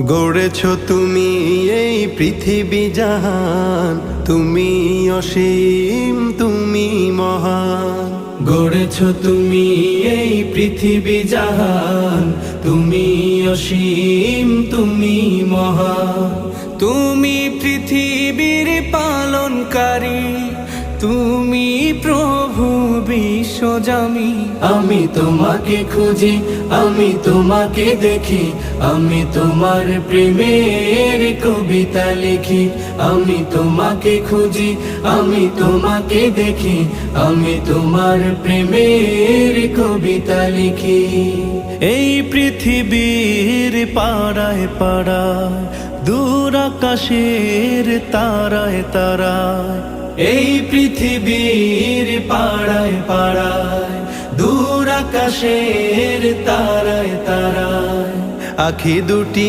গড়েছ তুমি এই পৃথিবী জাহান, তুমি অসীম তুমি মহান। গড়েছ তুমি এই পৃথিবী জাহান, তুমি অসীম তুমি মহান। তুমি পৃথিবীর পালনকারী, তুমি প্রভু বিশ্বজামি। আমি তোমাকে খুঁজি, আমি তোমাকে দেখি, আমি তোমার প্রেমের কবিতা লিখি। আমি তোমাকে খুঁজি, আমি তোমাকে দেখি, আমি তোমার প্রেমের কবিতা লিখি। এই পৃথিবীর পাড়ায় পাড়ায়, দূর আকাশের তারায় তারায়, এই পৃথিবীর পাড়ায় পাড়ায়, দূর আকাশের তারায় তারায়, আখি দুটি